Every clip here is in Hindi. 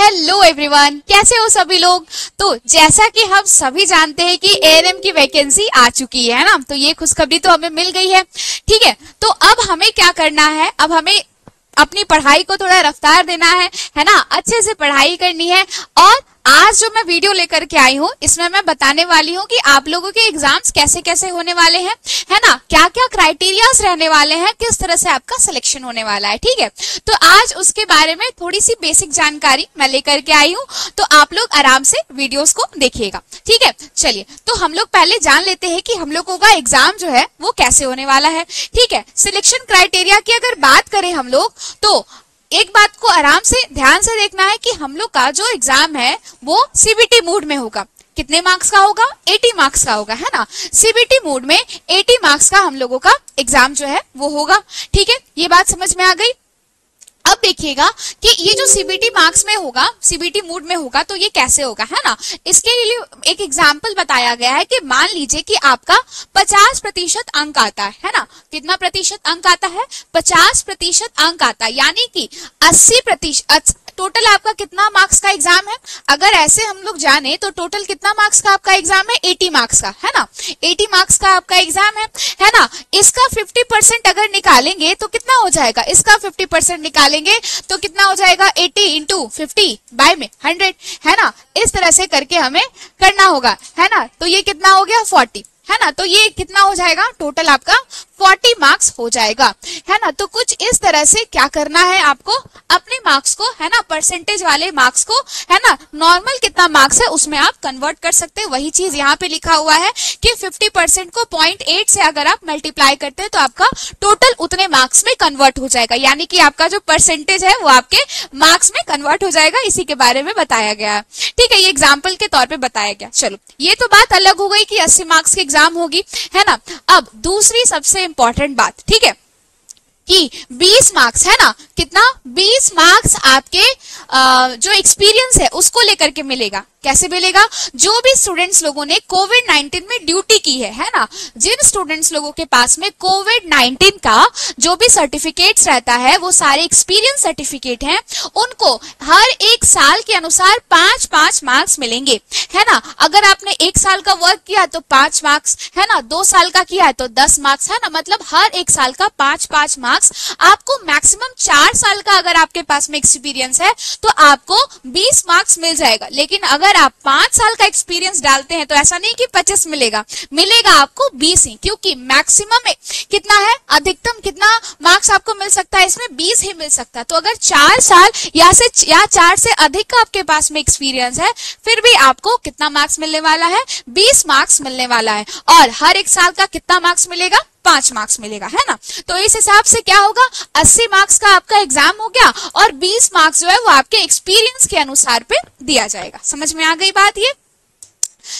हेलो एवरीवन, कैसे हो सभी लोग। तो जैसा कि हम सभी जानते हैं कि एएनएम की वैकेंसी आ चुकी है ना, तो ये खुशखबरी तो हमें मिल गई है। ठीक है, तो अब हमें क्या करना है, अब हमें अपनी पढ़ाई को थोड़ा रफ्तार देना है ना, अच्छे से पढ़ाई करनी है। और आज जो मैं वीडियो लेकर के आई हूँ इसमें मैं बताने वाली हूँ कि आप लोगों के एग्जाम्स कैसे कैसे होने वाले हैं, है ना, क्या क्या क्राइटेरियाज रहने वाले हैं, किस तरह से आपका सिलेक्शन होने वाला है। ठीक है, तो आज उसके बारे में थोड़ी सी बेसिक जानकारी मैं लेकर के आई हूँ, तो आप लोग आराम से वीडियोस को देखिएगा। ठीक है, चलिए तो हम लोग पहले जान लेते हैं कि हम लोगों का एग्जाम जो है वो कैसे होने वाला है। ठीक है, सिलेक्शन क्राइटेरिया की अगर बात करें हम लोग, तो एक बात को आराम से ध्यान से देखना है कि हम लोग का जो एग्जाम है वो सीबीटी मोड में होगा। कितने मार्क्स का होगा? 80 मार्क्स का होगा, है ना। सीबीटी मोड में 80 मार्क्स का हम लोगों का एग्जाम जो है वो होगा। ठीक है, ये बात समझ में आ गई। अब देखिएगा कि ये जो सीबीटी मार्क्स में होगा, सीबीटी मोड में होगा, तो ये कैसे होगा, है ना। इसके लिए एक एग्जाम्पल बताया गया है कि मान लीजिए कि आपका 50% अंक आता है ना। कितना प्रतिशत अंक आता है? 50% अंक आता है, यानी कि 80%। टोटल आपका कितना मार्क्स का एग्जाम है? अगर ऐसे हम लोग जाने तो टोटल कितना मार्क्स का आपका एग्जाम है? 80 मार्क्स का, है ना। 80 मार्क्स का आपका एग्जाम है ना। इसका 50% अगर निकालेंगे तो कितना हो जाएगा? इसका 50% निकालेंगे तो कितना हो जाएगा? 80 इंटू 50 बाय में 100, है ना। इस तरह से करके हमें करना होगा, है ना। तो ये कितना हो गया? 40, है ना। तो ये कितना हो जाएगा? टोटल आपका 40 मार्क्स हो जाएगा, है ना। तो कुछ इस तरह से क्या करना है आपको, अपने मार्क्स को, है ना, परसेंटेज वाले मार्क्स को, है ना, नॉर्मल कितना मार्क्स है उसमें आप कन्वर्ट कर सकते हैं। वही चीज यहाँ पे लिखा हुआ है कि 50% को 0.8 से अगर आप मल्टीप्लाई करते हैं तो आपका टोटल उतने मार्क्स में कन्वर्ट हो जाएगा, यानी कि आपका जो परसेंटेज है वो आपके मार्क्स में कन्वर्ट हो जाएगा। इसी के बारे में बताया गया है। ठीक है, ये एग्जाम्पल के तौर पर बताया गया। चलो, ये तो बात अलग हो गई कि 80 मार्क्स की एग्जाम होगी, है ना। अब दूसरी सबसे इंपॉर्टेंट बात, ठीक है, कि 20 मार्क्स, है ना। कितना? 20 मार्क्स आपके जो एक्सपीरियंस है उसको लेकर के मिलेगा। कैसे मिलेगा? जो भी स्टूडेंट्स लोगों ने कोविड-19 में ड्यूटी की है ना, जिन स्टूडेंट्स लोगों के पास में कोविड-19 का जो भी सर्टिफिकेट्स रहता है वो सारे एक्सपीरियंस सर्टिफिकेट हैं, उनको हर एक साल के अनुसार 5-5 मार्क्स मिलेंगे, है ना। अगर आपने 1 साल का वर्क किया तो 5 मार्क्स, है ना। 2 साल का किया है तो 10 मार्क्स, है ना। मतलब हर एक साल का 5-5 मार्क्स। आपको मैक्सिमम 4 साल का अगर आपके पास में एक्सपीरियंस है तो आपको 20 मार्क्स मिल जाएगा। लेकिन अगर आप 5 साल का एक्सपीरियंस डालते हैं तो ऐसा नहीं कि 25 मिलेगा आपको 20 ही, क्योंकि मैक्सिमम कितना है, अधिकतम कितना मार्क्स आपको मिल सकता है? इसमें 20 ही मिल सकता है। तो अगर 4 साल या 4 से अधिक का आपके पास में एक्सपीरियंस है, फिर भी आपको कितना मार्क्स मिलने वाला है? 20 मार्क्स मिलने वाला है। और हर एक साल का कितना मार्क्स मिलेगा? 5 मार्क्स मिलेगा, है ना। तो इस हिसाब से क्या होगा, 80 मार्क्स का आपका एग्जाम हो गया और 20 मार्क्स जो है वो आपके एक्सपीरियंस के अनुसार पे दिया जाएगा। समझ में आ गई बात ये?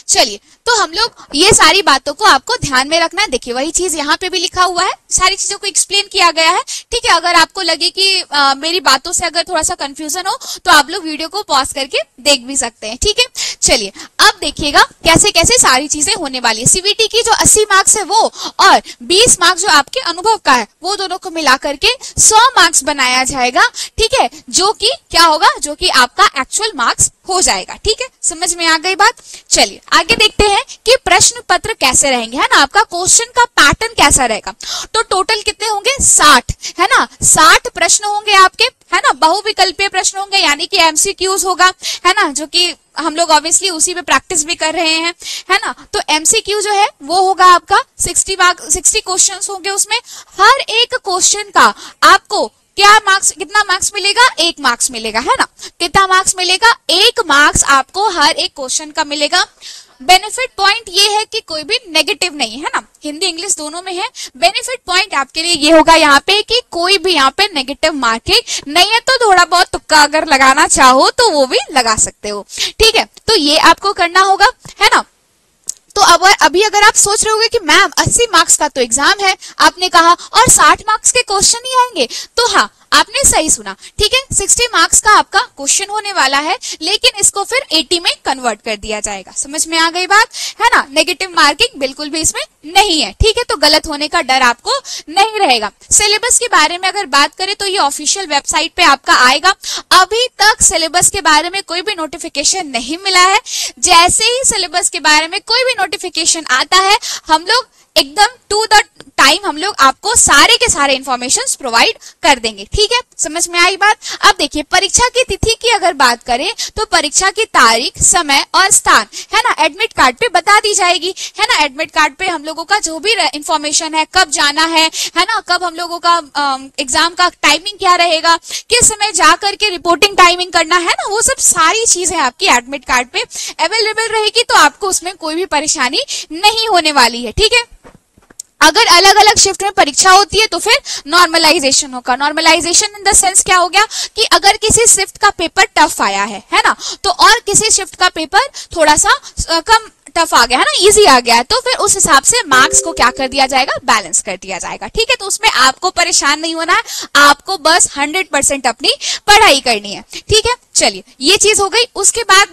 चलिए, तो हम लोग ये सारी बातों को आपको ध्यान में रखना है। देखिए, वही चीज यहाँ पे भी लिखा हुआ है, सारी चीजों को एक्सप्लेन किया गया है। ठीक है, अगर आपको लगे कि मेरी बातों से अगर थोड़ा सा कंफ्यूजन हो तो आप लोग वीडियो को पॉज करके देख भी सकते हैं। ठीक है, चलिए अब देखिएगा कैसे कैसे सारी चीजें होने वाली है। सीबीटी की जो 80 मार्क्स है वो और 20 मार्क्स जो आपके अनुभव का है वो दोनों को मिला करके 100 मार्क्स बनाया जाएगा। ठीक है, जो कि क्या होगा, जो कि आपका एक्चुअल मार्क्स हो जाएगा। ठीक है, समझ में आ गई बात। चलिए आगे देखते हैं कि प्रश्न पत्र कैसे रहेंगे, है ना। आपका क्वेश्चन का पैटर्न कैसा रहेगा। तो टोटल कितने होंगे? 60, है ना। 60 प्रश्न होंगे आपके, है ना। बहुविकल्पीय प्रश्न होंगे, यानी कि एमसीक्यूज होगा, है ना, जो कि हम लोग ऑब्वियसली उसी पे प्रैक्टिस भी कर रहे हैं, है ना। तो एमसीक्यू जो है वो होगा आपका 60 क्वेश्चंस होंगे। उसमें हर एक क्वेश्चन का आपको क्या मार्क्स, कितना मार्क्स मिलेगा? 1 मार्क्स मिलेगा, है ना। कितना मार्क्स मिलेगा? 1 मार्क्स आपको हर एक क्वेश्चन का मिलेगा। बेनिफिट पॉइंट ये है कि कोई भी नेगेटिव नहीं है ना, हिंदी इंग्लिश दोनों में है। बेनिफिट पॉइंट आपके लिए ये होगा यहाँ पे कि कोई भी यहाँ पे नेगेटिव मार्किंग नहीं है, तो थोड़ा बहुत तुक्का अगर लगाना चाहो तो वो भी लगा सकते हो। ठीक है, तो ये आपको करना होगा, है ना। तो अब अभी अगर आप सोच रहे होगे कि मैम 80 मार्क्स का तो एग्जाम है आपने कहा और 60 मार्क्स के क्वेश्चन ही आएंगे, तो हाँ, आपने सही सुना, ठीक है। 60 मार्क्स का आपका क्वेश्चन होने वाला है, लेकिन इसको फिर 80 में कन्वर्ट कर दिया जाएगा। समझ में आ गई बात, है ना। नेगेटिव मार्किंग बिल्कुल भी इसमें नहीं है, ठीक है। तो गलत होने का डर आपको नहीं रहेगा। सिलेबस के बारे में अगर बात करें तो ये ऑफिशियल वेबसाइट पे आपका आएगा। अभी तक सिलेबस के बारे में कोई भी नोटिफिकेशन नहीं मिला है। जैसे ही सिलेबस के बारे में कोई भी नोटिफिकेशन आता है, हम लोग एकदम टू द टाइम हम लोग आपको सारे के सारे इंफॉर्मेशन प्रोवाइड कर देंगे, ठीक है। समझ में आई बात। अब देखिए, परीक्षा की तिथि की अगर बात करें तो परीक्षा की तारीख, समय और स्थान, है ना, एडमिट कार्ड पे बता दी जाएगी, है ना। एडमिट कार्ड पे हम लोगों का जो भी इंफॉर्मेशन है, कब जाना है ना, कब हम लोगों का एग्जाम का टाइमिंग क्या रहेगा, किस समय जाकर के रिपोर्टिंग टाइमिंग करना है ना, वो सब सारी चीजें आपकी एडमिट कार्ड पे अवेलेबल रहेगी। तो आपको उसमें कोई भी परेशानी नहीं होने वाली है, ठीक है। अगर अलग अलग शिफ्ट में परीक्षा होती है तो फिर नॉर्मलाइजेशन होगा। नॉर्मलाइजेशन इन द सेंस क्या हो गया कि अगर किसी शिफ्ट का पेपर टफ आया है ना, तो और किसी शिफ्ट का पेपर थोड़ा सा कम टफ आ गया है ना, इजी आ गया है, तो फिर उस हिसाब से मार्क्स को क्या कर दिया जाएगा, बैलेंस कर दिया जाएगा, ठीक है। तो उसमें आपको परेशान नहीं होना है, आपको बस 100% अपनी पढ़ाई करनी है, ठीक है। चलिए, ये चीज हो गई। उसके बाद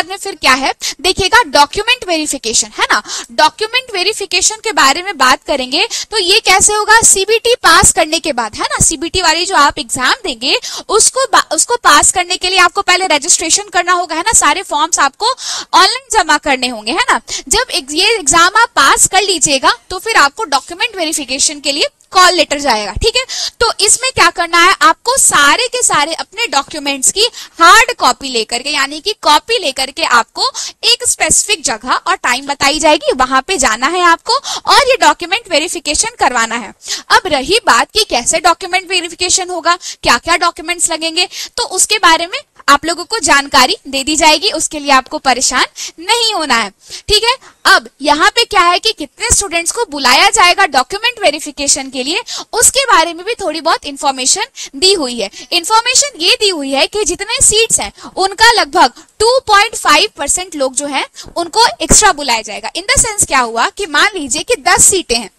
में फिर क्या है, देखिएगा, डॉक्यूमेंट वेरिफिकेशन, है ना। डॉक्यूमेंट वेरिफिकेशन के बारे में बात करेंगे तो ये कैसे होगा, सीबीटी पास करने के बाद, है ना, सीबीटी वाली जो आप एग्जाम देंगे उसको पास करने के लिए आपको पहले रजिस्ट्रेशन करना होगा, है ना। सारे फॉर्म्स आपको ऑनलाइन जमा करने होंगे, है ना। जब ये एग्जाम आप पास कर लीजिएगा तो फिर आपको डॉक्यूमेंट वेरिफिकेशन के लिए कॉल लेटर जाएगा, ठीक है। तो इसमें क्या करना है, आपको सारे के सारे अपने डॉक्यूमेंट्स की हार्ड कॉपी लेकर के, यानी कि कॉपी लेकर के आपको एक स्पेसिफिक जगह और टाइम बताई जाएगी, वहां पे जाना है आपको और ये डॉक्यूमेंट वेरिफिकेशन करवाना है। अब रही बात कि कैसे डॉक्यूमेंट वेरिफिकेशन होगा, क्या क्या डॉक्यूमेंट्स लगेंगे, तो उसके बारे में आप लोगों को जानकारी दे दी जाएगी। उसके लिए आपको परेशान नहीं होना है, ठीक है। अब यहाँ पे क्या है कि कितने स्टूडेंट्स को बुलाया जाएगा डॉक्यूमेंट वेरिफिकेशन के लिए, उसके बारे में भी थोड़ी बहुत इंफॉर्मेशन दी हुई है। इंफॉर्मेशन ये दी हुई है कि जितने सीट्स हैं उनका लगभग 2.5% लोग जो हैं उनको एक्स्ट्रा बुलाया जाएगा। इन द सेंस क्या हुआ कि मान लीजिए कि 10 सीटें हैं,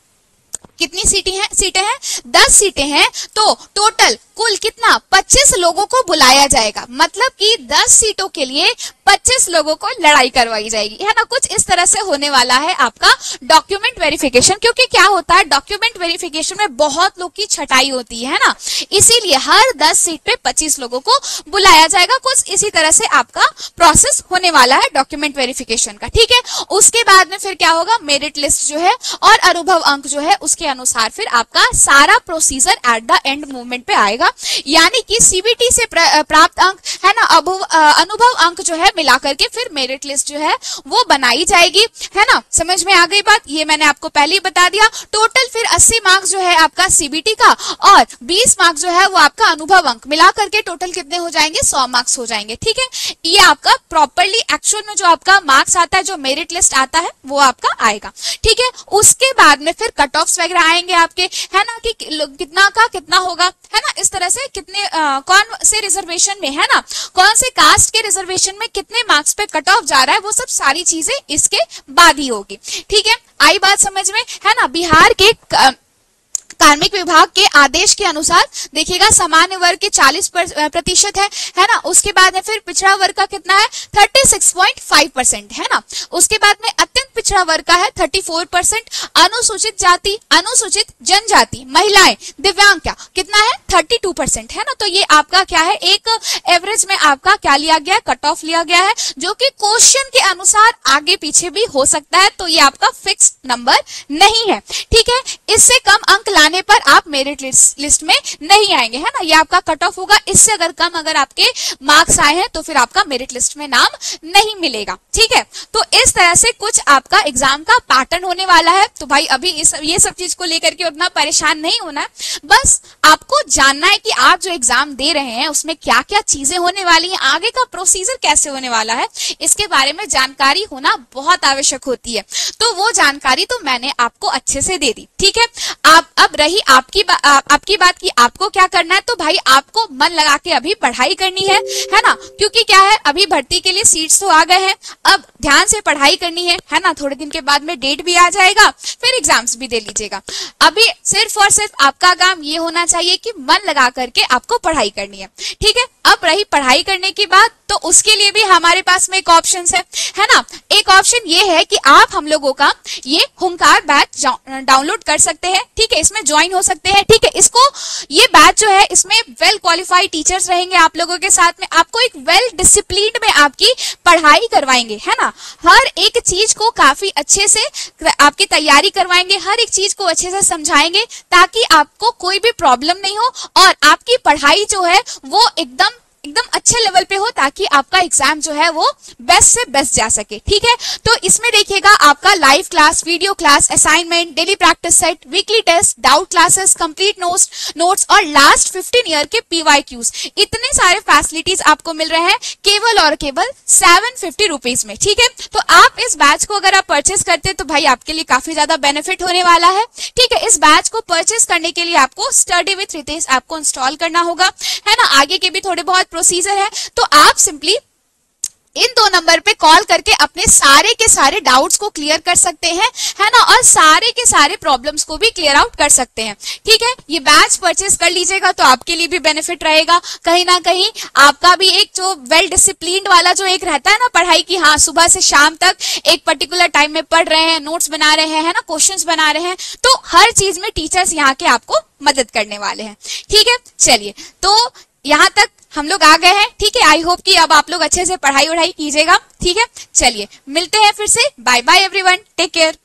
कितनी सीटें हैं 10 सीटें हैं, तो टोटल कुल कितना 25 लोगों को बुलाया जाएगा। मतलब कि 10 सीटों के लिए 25 लोगों को लड़ाई करवाई जाएगी, है ना। कुछ इस तरह से होने वाला है आपका डॉक्यूमेंट वेरिफिकेशन, क्योंकि क्या होता है, डॉक्यूमेंट वेरिफिकेशन में बहुत लोग की छटाई होती है ना, इसीलिए हर 10 सीट पे 25 लोगों को बुलाया जाएगा। कुछ इसी तरह से आपका प्रोसेस होने वाला है डॉक्यूमेंट वेरिफिकेशन का, ठीक है। उसके बाद में फिर क्या होगा, मेरिट लिस्ट जो है और अनुभव अंक जो है उसके अनुसार फिर आपका सारा procedure at the end movement पे आएगा, यानी कि सीबीटी से प्राप्त अंक, है ना, अनुभव अंक जो है मिलाकर के फिर मेरिट लिस्ट जो है वो बनाई जाएगी, है ना। समझ में आ गई बात, ये मैंने आपको पहले ही बता दिया। टोटल फिर 80 मार्क्स जो है आपका सीबीटी का और 20 मार्क्स जो है वो आपका अनुभव अंक मिलाकर के टोटल कितने हो जाएंगे, 100 मार्क्स हो जाएंगे, ठीक है। ये आपका प्रॉपरली एक्चुअल में जो आपका मार्क्स आता है, जो मेरिट लिस्ट आता है वो आपका आएगा, ठीक है। उसके बाद में फिर कट ऑफ्स वगैरह आएंगे आपके, है ना, कि कितना का कितना होगा, है ना। इस तरह से कितने कौन से रिजर्वेशन में, है ना, कौन से कास्ट के रिजर्वेशन में कितने मार्क्स पे कट ऑफ जा रहा है, वो सब सारी चीजें इसके बाद ही होगी, ठीक है। आई बात समझ में, है ना। बिहार के कार्मिक विभाग के आदेश के अनुसार देखिएगा, सामान्य वर्ग के 40% है ना। उसके बाद में फिर पिछड़ा वर्ग का कितना है, 36.5% है ना। उसके बाद में अत्यंत पिछड़ा वर्ग का है 34%, अनुसूचित जाति, अनुसूचित जनजाति, महिलाएं, दिव्यांग क्या कितना है 32% है ना। तो ये आपका क्या है, एक एवरेज में आपका क्या लिया गया है, कट ऑफ लिया गया है, जो कि क्वेश्चन के अनुसार आगे पीछे भी हो सकता है, तो ये आपका फिक्स नंबर नहीं है, ठीक है। इससे कम अंक लाने पर आप मेरिट लिस्ट में नहीं आएंगे, है ना। ये आपका कट ऑफ होगा, इससे अगर कम अगर आपके मार्क्स आए हैं तो फिर आपका मेरिट लिस्ट में नाम नहीं मिलेगा, ठीक है। तो इस तरह से कुछ आपका एग्जाम का पैटर्न होने वाला है। तो भाई अभी ये सब चीज को लेकर के उतना परेशान नहीं होना है, बस आपको जानना है कि आप जो एग्जाम दे रहे हैं उसमें क्या क्या चीजें होने वाली हैं, आगे का प्रोसीजर कैसे होने वाला है, इसके बारे में जानकारी होना बहुत आवश्यक होती है। तो वो जानकारी तो मैंने आपको अच्छे से दे दी, ठीक है। अब रही आपकी बात की आपको क्या करना है, तो भाई आपको मन लगा के अभी पढ़ाई करनी है ना, क्योंकि क्या है, अभी भर्ती के लिए सीट्स तो आ गए हैं, अब ध्यान से पढ़ाई करनी है ना। ना, थोड़े दिन के बाद में डेट भी आ जाएगा, फिर एग्जाम्स भी दे लीजिएगा। अभी सिर्फ और सिर्फ आपका काम ये होना चाहिए कि मन लगा करके आपको पढ़ाई करनी है, ठीक है। अब रही पढ़ाई करने की बात, तो उसके लिए भी हमारे पास में एक ऑप्शन है ना। एक ऑप्शन ये है कि आप हम लोगों का ये हुंकार बैच डाउनलोड कर सकते हैं, ठीक है, इसमें ज्वाइन हो सकते हैं, ठीक है। इसको ये बैच जो है, इसमें वेल क्वालिफाइड टीचर्स रहेंगे आप लोगों के साथ में, आपको एक वेल डिसिप्लिन्ड में आपकी पढ़ाई करवाएंगे, है ना। हर एक चीज को काफी अच्छे से आपकी तैयारी करवाएंगे, हर एक चीज को अच्छे से समझाएंगे, ताकि आपको कोई भी प्रॉब्लम नहीं हो और आपकी पढ़ाई जो है वो एकदम अच्छे लेवल पे हो, ताकि आपका एग्जाम जो है वो बेस्ट से बेस्ट जा सके, ठीक है। तो इसमें देखिएगा आपका live class, video class, assignment, daily practice set, weekly test, doubt classes, complete notes और लास्ट 15 ईयर के PYQs, इतने सारे फैसिलिटीज आपको मिल रहे हैं केवल और केवल 750 रुपीज में, ठीक है। तो आप इस बैच को अगर आप परचेस करते हैं तो भाई आपके लिए काफी ज्यादा बेनिफिट होने वाला है, ठीक है। इस बैच को परचेस करने के लिए आपको स्टडी विद रितेश ऐप को इंस्टॉल करना होगा, है ना। आगे के भी थोड़े बहुत प्रोसीजर है, तो आप सिंपली इन 2 नंबर पे कॉल करके अपने सारे के सारे डाउट्स को क्लियर कर सकते हैं, है ना, और सारे के सारे प्रॉब्लम्स को भी क्लियर आउट कर सकते हैं, ठीक है। ये बैच परचेस कर लीजिएगा तो आपके लिए भी बेनिफिट रहेगा, कहीं ना कहीं आपका भी एक जो वेल डिसिप्लिन्ड वाला जो एक रहता है ना पढ़ाई की, हाँ, सुबह से शाम तक एक पर्टिकुलर टाइम में पढ़ रहे हैं, नोट्स बना रहे हैं, है ना, क्वेश्चंस बना रहे हैं, तो हर चीज में टीचर्स यहाँ के आपको मदद करने वाले हैं, ठीक है। चलिए, तो यहाँ तक हम लोग आ गए हैं, ठीक है। आई होप कि अब आप लोग अच्छे से पढ़ाई वढ़ाई कीजिएगा, ठीक है। चलिए, मिलते हैं फिर से। Bye bye everyone, take care.